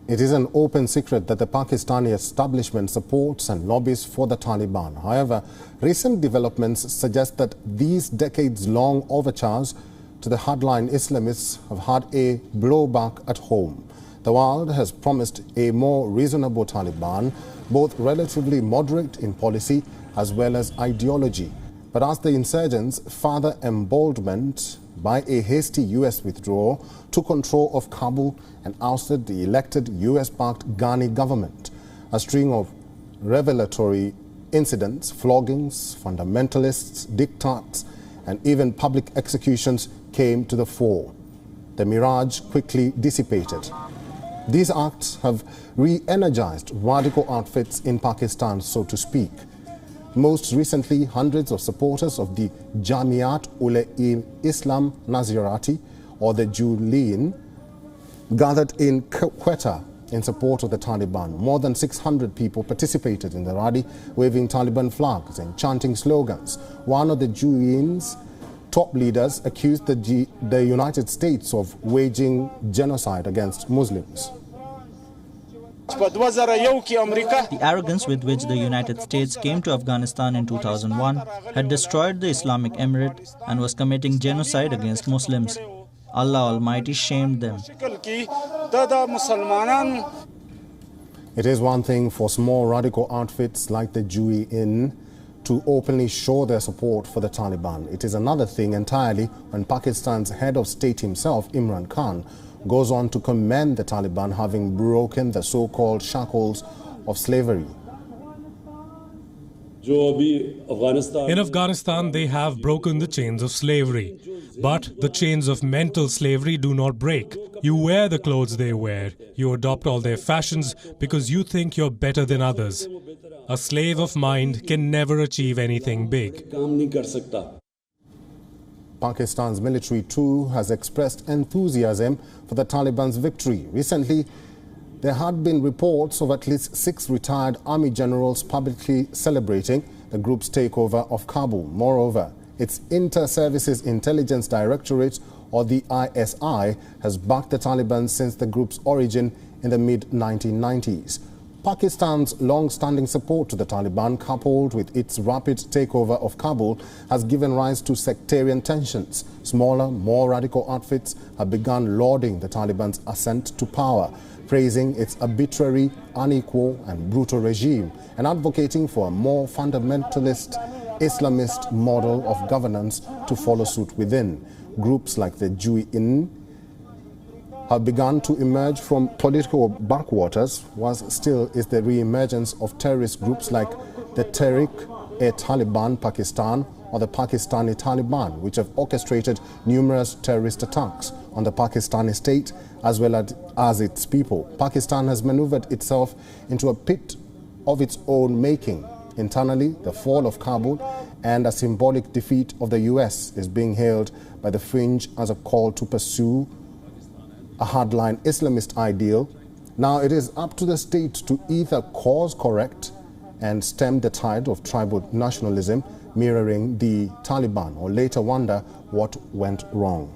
It is an open secret that the Pakistani establishment supports and lobbies for the Taliban. However, recent developments suggest that these decades-long overtures to the hardline Islamists have had a blowback at home. The world has promised a more reasonable Taliban, both relatively moderate in policy as well as ideology. But as the insurgents further emboldened by a hasty U.S. withdrawal, took control of Kabul and ousted the elected U.S.-backed Ghani government, a string of revelatory incidents, floggings, fundamentalists, diktats, and even public executions came to the fore. The mirage quickly dissipated. These acts have re-energized radical outfits in Pakistan, so to speak. Most recently, hundreds of supporters of the Jamiat-ul-Islam Nazirati, or the WION, gathered in Quetta in support of the Taliban. More than 600 people participated in the rally, waving Taliban flags and chanting slogans. One of the WION's top leaders accused the United States of waging genocide against Muslims. The arrogance with which the United States came to Afghanistan in 2001 had destroyed the Islamic Emirate and was committing genocide against Muslims. Allah Almighty shamed them. It is one thing for small radical outfits like the WION to openly show their support for the Taliban. It is another thing entirely when Pakistan's head of state himself, Imran Khan, goes on to commend the Taliban having broken the so-called shackles of slavery. In Afghanistan, they have broken the chains of slavery. But the chains of mental slavery do not break. You wear the clothes they wear. You adopt all their fashions because you think you're better than others. A slave of mind can never achieve anything big. Pakistan's military too has expressed enthusiasm for the Taliban's victory. Recently, there had been reports of at least 6 retired army generals publicly celebrating the group's takeover of Kabul. Moreover, its Inter-Services Intelligence Directorate, or the ISI, has backed the Taliban since the group's origin in the mid-1990s. Pakistan's long-standing support to the Taliban, coupled with its rapid takeover of Kabul, has given rise to sectarian tensions. Smaller, more radical outfits have begun lauding the Taliban's ascent to power, praising its arbitrary, unequal and brutal regime, and advocating for a more fundamentalist Islamist model of governance to follow suit within. Groups like the WION have begun to emerge from political backwaters, whilst still is the re-emergence of terrorist groups like the Tehrik-e-Taliban Pakistan or the Pakistani Taliban, which have orchestrated numerous terrorist attacks on the Pakistani state as well as its people. Pakistan has maneuvered itself into a pit of its own making. Internally, the fall of Kabul and a symbolic defeat of the US is being hailed by the fringe as a call to pursue a hardline Islamist ideal. Now it is up to the state to either course correct and stem the tide of tribal nationalism mirroring the Taliban, or later wonder what went wrong.